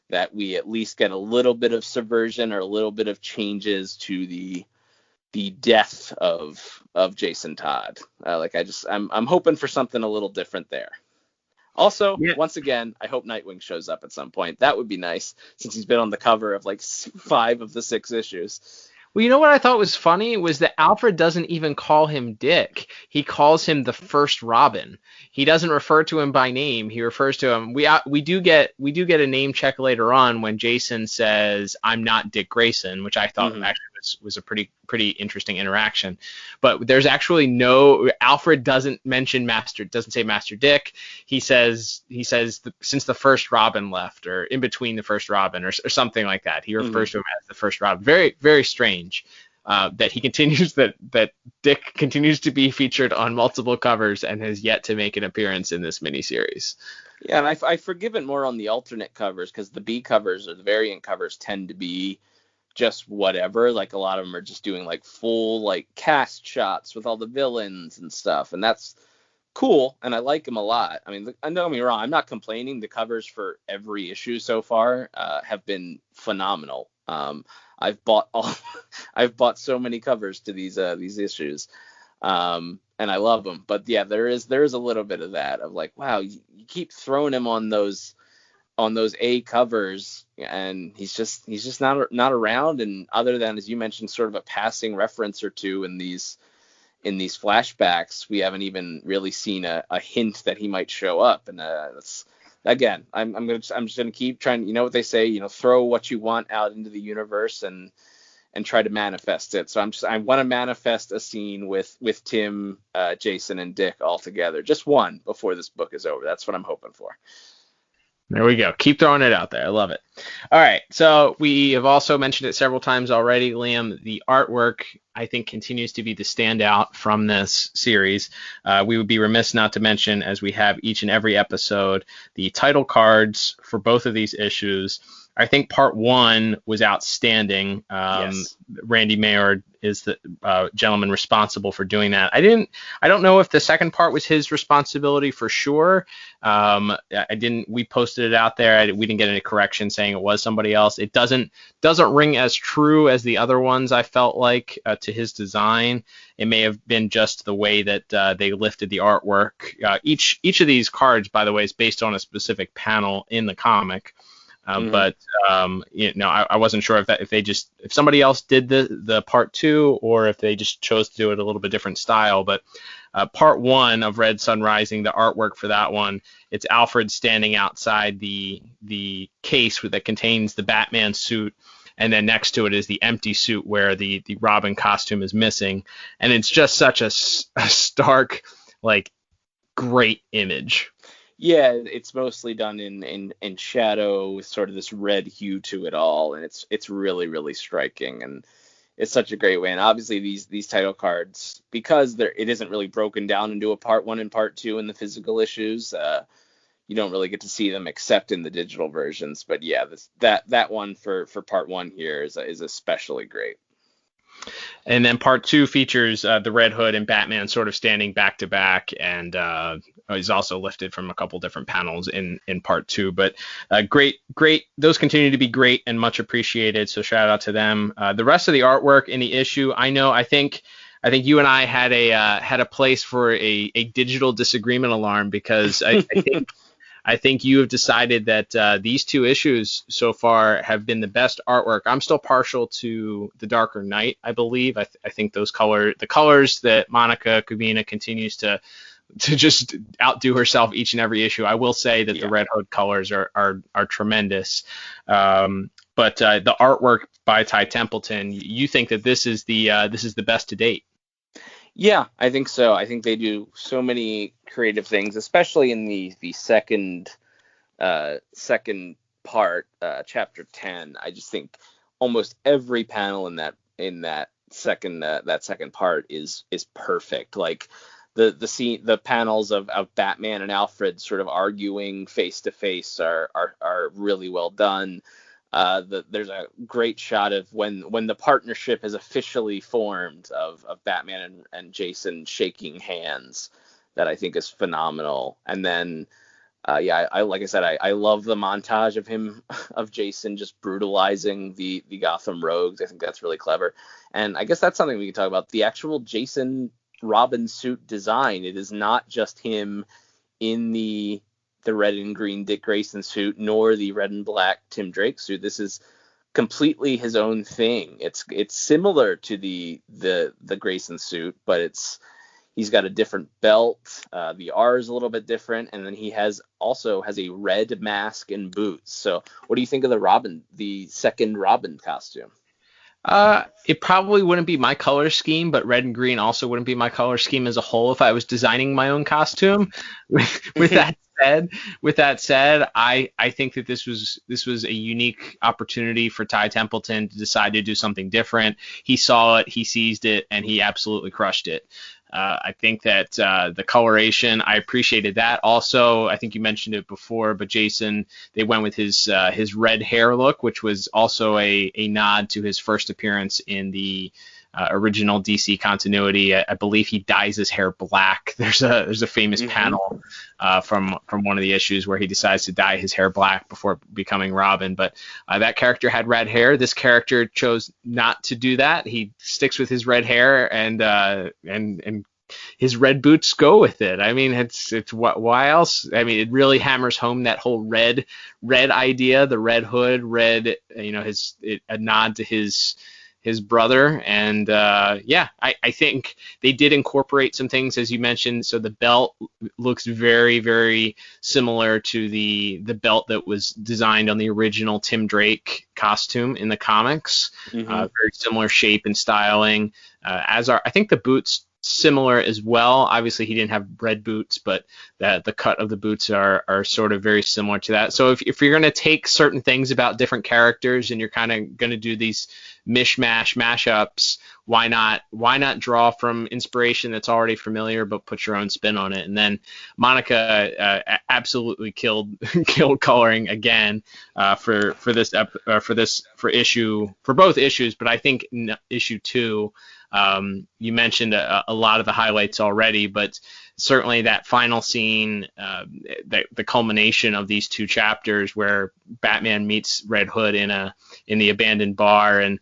that we at least get a little bit of subversion or a little bit of changes to the death of Jason Todd. I'm hoping for something a little different there. Also, Once again, I hope Nightwing shows up at some point. That would be nice, since he's been on the cover of like 5 of the 6 issues. Well, you know what I thought was funny was that Alfred doesn't even call him Dick. He calls him the first Robin. He doesn't refer to him by name. He refers to him. We do get a name check later on when Jason says, "I'm not Dick Grayson," which I thought actually was a pretty interesting interaction. But there's actually no, Alfred doesn't say Master Dick. He says since the first Robin left, or in between the first Robin, or something like that. He refers to him as the first Robin. Very, very strange. That he continues that Dick continues to be featured on multiple covers and has yet to make an appearance in this miniseries. Yeah, and I forgive it more on the alternate covers, because the B covers or the variant covers tend to be just whatever. Like, a lot of them are just doing like full like cast shots with all the villains and stuff, and that's cool, and I like them a lot. I mean, don't get me wrong, I'm not complaining. The covers for every issue so far have been phenomenal. I've bought so many covers to these issues, and I love them. But yeah, there is a little bit of that, of like, wow, you keep throwing him on those A covers, and he's just not around. And other than, as you mentioned, sort of a passing reference or two in these flashbacks, we haven't even really seen a hint that he might show up. And that's, again, I'm just gonna keep trying. You know what they say, throw what you want out into the universe and try to manifest it. So I want to manifest a scene with Tim, Jason, and Dick all together, just one, before this book is over. That's what I'm hoping for. There we go. Keep throwing it out there. I love it. All right. So we have also mentioned it several times already, Liam. The artwork, I think, continues to be the standout from this series. We would be remiss not to mention, as we have each and every episode, the title cards for both of these issues. I think part 1 was outstanding. Yes. Randy Mayor is the gentleman responsible for doing that. I don't know if the second part was his responsibility for sure. We posted it out there. We didn't get any correction saying it was somebody else. It doesn't ring as true as the other ones, I felt like, to his design. It may have been just the way that they lifted the artwork. Each of these cards, by the way, is based on a specific panel in the comic. But I wasn't sure if somebody else did the part 2, or if they just chose to do it a little bit different style. But part 1 of Red Sun Rising, the artwork for that one, it's Alfred standing outside the case that contains the Batman suit, and then next to it is the empty suit where the Robin costume is missing, and it's just such a stark, like, great image. Yeah, it's mostly done in shadow with sort of this red hue to it all, and it's really, really striking, and it's such a great way. And obviously these title cards, because it isn't really broken down into a part 1 and part 2 in the physical issues, you don't really get to see them except in the digital versions. But yeah, that one for part 1 here is especially great. And then part 2 features the Red Hood and Batman sort of standing back to back, and is also lifted from a couple different panels in part 2. But great. Those continue to be great and much appreciated. So shout out to them. The rest of the artwork in the issue, I think you and I had a place for a digital disagreement alarm, because I think you have decided that these 2 issues so far have been the best artwork. I'm still partial to the Darker Knight, I believe. I think the colors that Monica Kubina continues to just outdo herself each and every issue. I will say that the Red Hood colors are tremendous. But the artwork by Ty Templeton, you think that this is the best to date? Yeah, I think so. I think they do so many creative things, especially in the second part, chapter 10. I just think almost every panel in that second part is perfect. Like the scene, the panels of Batman and Alfred sort of arguing face to face are really well done. There's a great shot of when the partnership is officially formed of Batman and Jason shaking hands, that I think is phenomenal. And then I like I said, I love the montage of Jason just brutalizing the Gotham rogues. I think that's really clever. And I guess that's something we can talk about. The actual Jason Robin suit design, it is not just him in the red and green Dick Grayson suit, nor the red and black Tim Drake suit. This is completely his own thing. It's similar to the Grayson suit, but he's got a different belt. The R is a little bit different, and then he also has a red mask and boots. So what do you think of the second Robin costume? It probably wouldn't be my color scheme, but red and green also wouldn't be my color scheme as a whole if I was designing my own costume. with that said, I think that this was a unique opportunity for Ty Templeton to decide to do something different. He saw it, he seized it, and he absolutely crushed it. I think that the coloration, I appreciated that. Also, I think you mentioned it before, but Jason, they went with his red hair look, which was also a nod to his first appearance in the original DC continuity. I believe he dyes his hair black. There's a famous panel from one of the issues where he decides to dye his hair black before becoming Robin. But that character had red hair. This character chose not to do that. He sticks with his red hair and his red boots go with it. I mean, it's why else? I mean, it really hammers home that whole red idea, the red hood, red. A nod to his brother. And I think they did incorporate some things, as you mentioned. So the belt looks very, very similar to the belt that was designed on the original Tim Drake costume in the comics. Very similar shape and styling. I think the boots similar as well. Obviously, he didn't have red boots, but the cut of the boots are sort of very similar to that. So if you're going to take certain things about different characters and you're kind of going to do these mashups, why not draw from inspiration that's already familiar but put your own spin on it? And then Monica absolutely killed coloring again for both issues, but I think in issue 2, you mentioned a lot of the highlights already, but certainly that final scene, the culmination of these 2 chapters where Batman meets Red Hood in the abandoned bar, and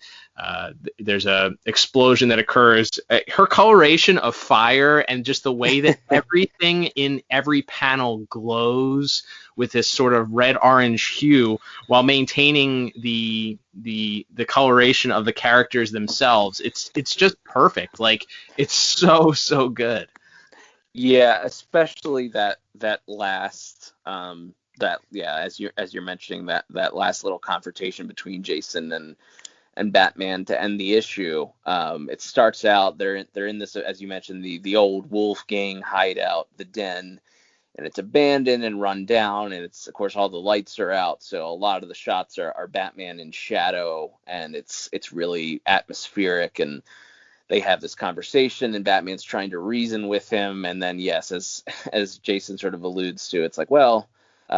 there's a explosion that occurs. Her coloration of fire and just the way that everything in every panel glows with this sort of red-orange hue while maintaining the coloration of the characters themselves. It's just perfect. Like, it's so good. Yeah, especially that last as you're mentioning that last little confrontation between Jason and Batman to end the issue. It starts out they're in this, as you mentioned, the old Wolfgang hideout, the den, and it's abandoned and run down, and it's, of course, all the lights are out, so a lot of the shots are Batman in shadow, and it's really atmospheric, and they have this conversation, and Batman's trying to reason with him, and then, yes, as Jason sort of alludes to, it's like, well, he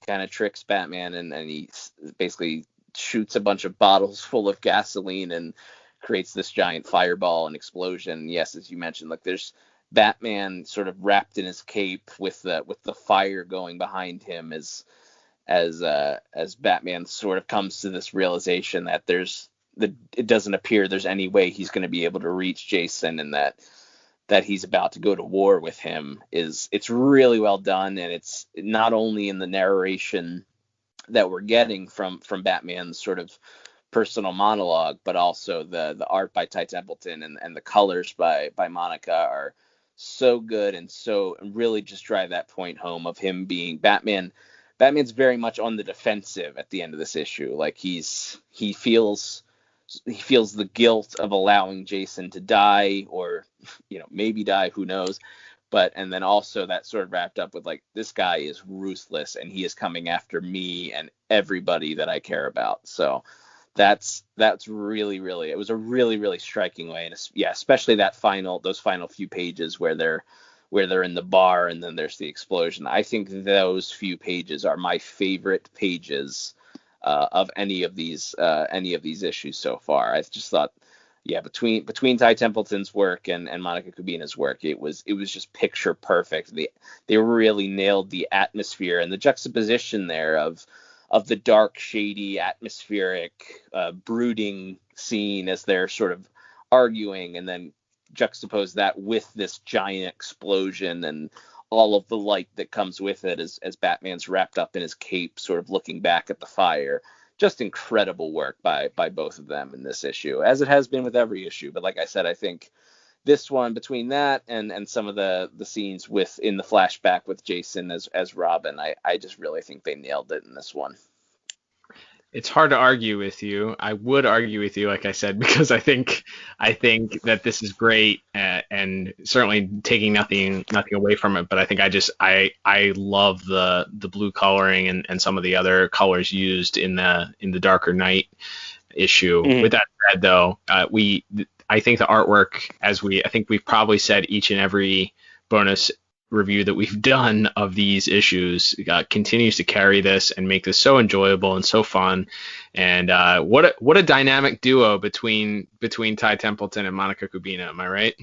kind of tricks Batman, and he basically shoots a bunch of bottles full of gasoline and creates this giant fireball and explosion. Yes, as you mentioned, like, there's Batman sort of wrapped in his cape with the fire going behind him as Batman sort of comes to this realization that it doesn't appear there's any way he's going to be able to reach Jason, and that he's about to go to war with him. It's really well done, and it's not only in the narration that we're getting from Batman's sort of personal monologue, but also the art by Ty Templeton and the colors by Monica are so good, and so really just drive that point home of him being Batman. Batman's very much on the defensive at the end of this issue. Like, he feels the guilt of allowing Jason to die, or maybe die, who knows. And then also that sort of wrapped up with, like, this guy is ruthless and he is coming after me and everybody that I care about. So that's really, really, it was a really, really striking way. And especially those final few pages where they're in the bar and then there's the explosion. I think those few pages are my favorite pages of any of these issues so far. I just thought, between Ty Templeton's work and Monica Kubina's work, it was just picture perfect. They really nailed the atmosphere and the juxtaposition there of the dark, shady, atmospheric, brooding scene as they're sort of arguing, and then juxtapose that with this giant explosion and all of the light that comes with it as Batman's wrapped up in his cape, sort of looking back at the fire. Just incredible work by both of them in this issue, as it has been with every issue. But like I said, I think this one, between that and some of the scenes in the flashback with Jason as Robin, I just really think they nailed it in this one. It's hard to argue with you. I would argue with you, like I said, because I think that this is great, and certainly taking nothing away from it. But I think I love the blue coloring and some of the other colors used in the Darker Knight issue. Mhm. With that said, though, I think the artwork, I think we've probably said each and every bonus review that we've done of these issues, continues to carry this and make this so enjoyable and so fun. And what a dynamic duo between Ty Templeton and Monica Kubina. Am I right?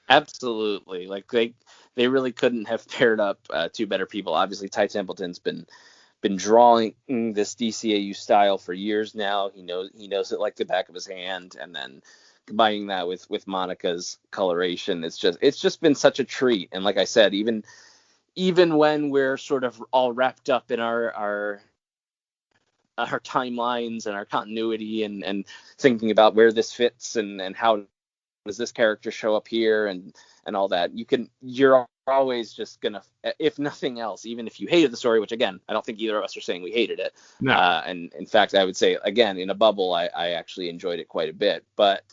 Absolutely. Like they really couldn't have paired up two better people. Obviously, Ty Templeton's been drawing this DCAU style for years now. He knows it like the back of his hand, and then combining that with Monica's coloration, it's just been such a treat. And like I said, even when we're sort of all wrapped up in our timelines and our continuity and thinking about where this fits and how does this character show up here and all that, you're always just gonna, if nothing else, even if you hated the story, which again, I don't think either of us are saying we hated it. No. And in fact, I would say, again, in a bubble, I actually enjoyed it quite a bit. But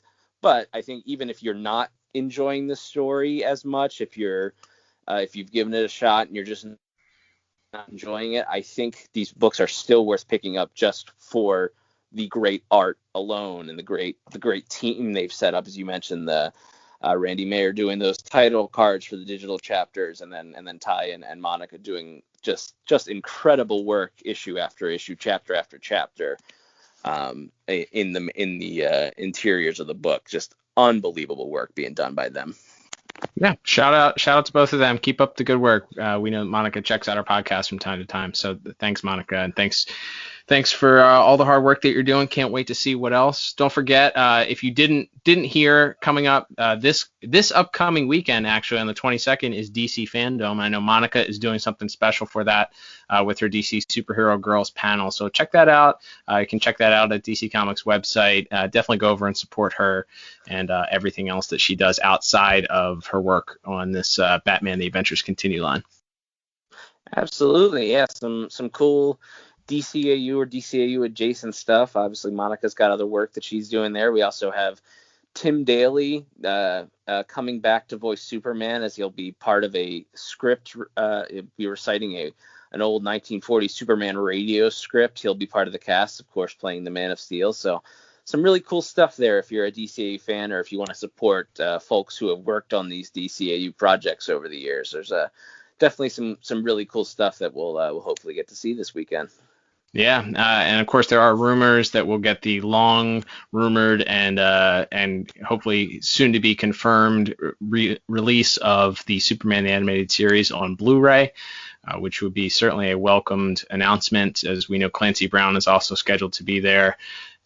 I think even if you're not enjoying the story as much, if you've given it a shot and you're just not enjoying it, I think these books are still worth picking up just for the great art alone and the great team they've set up. As you mentioned, the Randy Mayer doing those title cards for the digital chapters, and then Ty and Monica doing just incredible work, issue after issue, chapter after chapter, in the interiors of the book. Just unbelievable work being done by them. Yeah, shout out to both of them. Keep up the good work. We know Monica checks out our podcast from time to time, so thanks, Monica, and thanks for all the hard work that you're doing. Can't wait to see what else. Don't forget, if you didn't hear, coming up this upcoming weekend, actually on the 22nd, is DC Fandom. I know Monica is doing something special for that with her DC Superhero Girls panel. So check that out. You can check that out at DC Comics website. Definitely go over and support her and everything else that she does outside of her work on this Batman: The Adventures Continue line. Absolutely, yeah. Some cool DCAU or DCAU adjacent stuff. Obviously, Monica's got other work that she's doing there. We also have Tim Daly coming back to voice Superman, as he'll be part of a script. He'll be reciting an old 1940s Superman radio script. He'll be part of the cast, of course, playing the Man of Steel. So some really cool stuff there if you're a DCAU fan, or if you want to support folks who have worked on these DCAU projects over the years. There's definitely some really cool stuff that we'll hopefully get to see this weekend. Yeah, and of course there are rumors that we'll get the long rumored and hopefully soon to be confirmed release of the Superman the Animated Series on Blu-ray, which would be certainly a welcomed announcement, as we know Clancy Brown is also scheduled to be there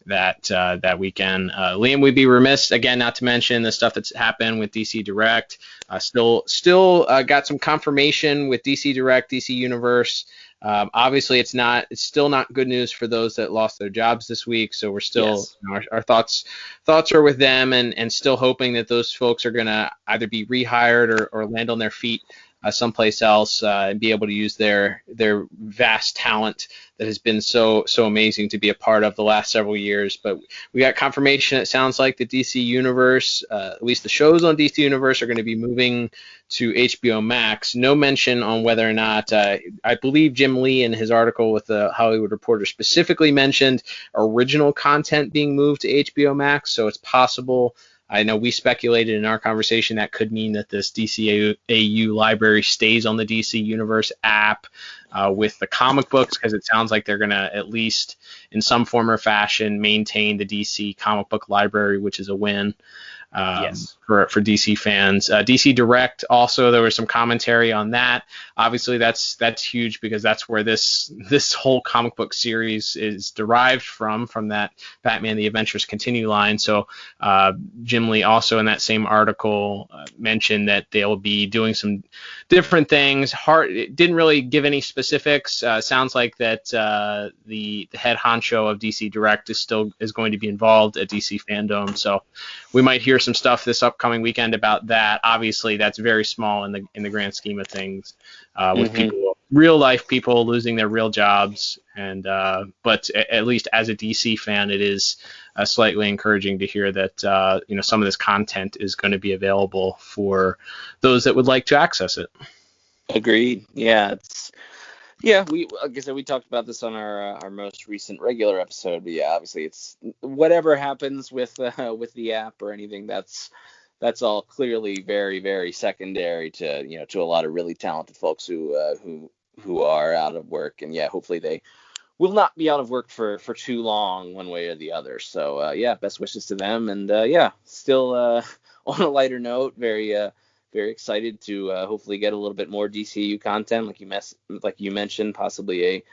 that weekend. Liam, we'd be remiss again not to mention the stuff that's happened with DC Direct. Still got some confirmation with DC Direct, DC Universe. Obviously, it's still not good news for those that lost their jobs this week. So we're still, yes, our thoughts are with them, and still hoping that those folks are going to either be rehired or land on their feet someplace else and be able to use their vast talent that has been so amazing to be a part of the last several years. But we got confirmation, it sounds like the DC Universe, at least the shows on DC Universe, are going to be moving to HBO Max. No mention on whether or not, I believe Jim Lee in his article with the Hollywood Reporter specifically mentioned original content being moved to HBO Max, so it's possible. I know we speculated in our conversation that could mean that this DCAU library stays on the DC Universe app with the comic books, because it sounds like they're going to, at least in some form or fashion, maintain the DC comic book library, which is a win. Yes. For DC fans. DC Direct, also, there was some commentary on that. Obviously, that's huge, because that's where this whole comic book series is derived from that Batman: The Adventures Continue line. So Jim Lee also in that same article mentioned that they'll be doing some different things. It didn't really give any specifics. Sounds like that the head honcho of DC Direct is going to be involved at DC Fandom. So we might hear some stuff this upcoming weekend about that. Obviously, that's very small in the grand scheme of things, with people real life people losing their real jobs. And but at least as a DC fan, it is slightly encouraging to hear that some of this content is going to be available for those that would like to access it. Agreed. Yeah, we, like I said, we talked about this on our most recent regular episode. But yeah, obviously, it's whatever happens with the app or anything. That's all clearly very, very secondary to to a lot of really talented folks who are out of work. And yeah, hopefully they will not be out of work for too long, one way or the other. So yeah, best wishes to them. And yeah, still on a lighter note, very excited to hopefully get a little bit more DCAU content, like you mentioned, possibly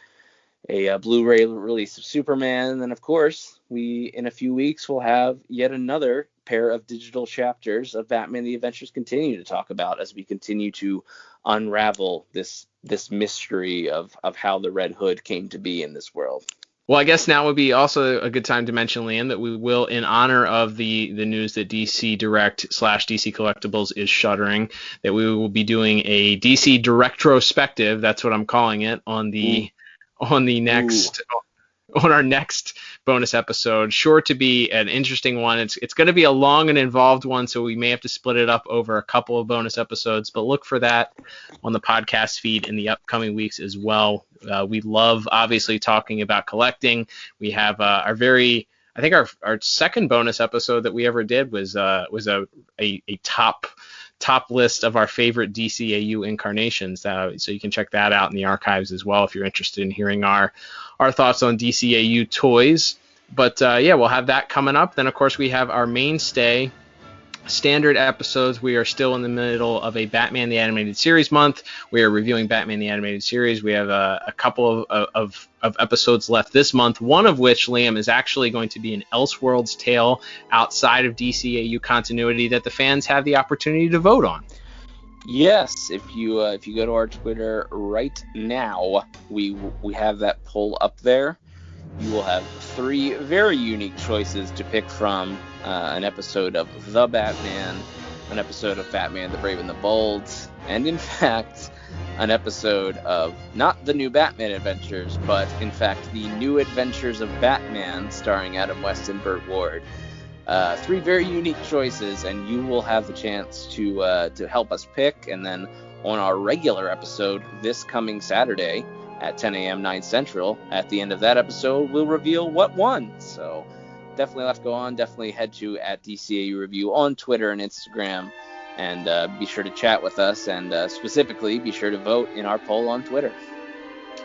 a Blu-ray release of Superman. And then, of course, we in a few weeks will have yet another pair of digital chapters of Batman: The Adventures Continue to talk about as we continue to unravel this mystery of how the Red Hood came to be in this world. Well, I guess now would be also a good time to mention, Liam, that we will, in honor of the news that DC Direct / DC Collectibles is shuttering, that we will be doing a DC Directrospective, that's what I'm calling it, on our next bonus episode. Sure to be an interesting one. It's going to be a long and involved one, so we may have to split it up over a couple of bonus episodes, but look for that on the podcast feed in the upcoming weeks as well. We love, obviously, talking about collecting. We have our second bonus episode that we ever did was a top list of our favorite DCAU incarnations. So you can check that out in the archives as well if you're interested in hearing our thoughts on DCAU toys. But yeah, we'll have that coming up. Then, of course, we have our mainstay standard episodes. We are still in the middle of a Batman the Animated Series month. We are reviewing Batman the Animated Series. We have a couple of episodes left this month, one of which, Liam, is actually going to be an Elseworlds tale outside of DCAU continuity that the fans have the opportunity to vote on. Yes, if you go to our Twitter right now, we have that poll up there. You will have 3 very unique choices to pick from: an episode of The Batman, an episode of Batman the Brave and the Bold, and in fact, an episode of not the new Batman Adventures, but in fact the New Adventures of Batman, starring Adam West and Burt Ward. 3 very unique choices, and you will have the chance to help us pick. And then on our regular episode this coming Saturday at 10 a.m. 9 Central, at the end of that episode, we'll reveal what won. So definitely let's go on. Definitely head to @DCAU Review on Twitter and Instagram, and be sure to chat with us, and specifically be sure to vote in our poll on Twitter.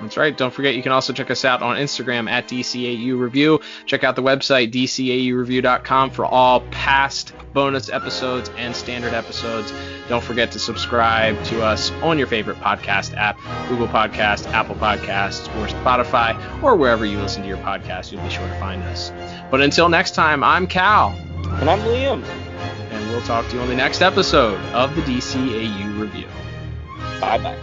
That's right. Don't forget, you can also check us out on Instagram @DCAU Review. Check out the website, DCAUReview.com, for all past bonus episodes and standard episodes. Don't forget to subscribe to us on your favorite podcast app, Google Podcast, Apple Podcasts, or Spotify, or wherever you listen to your podcast. You'll be sure to find us. But until next time, I'm Cal. And I'm Liam. And we'll talk to you on the next episode of the DCAU Review. Bye-bye.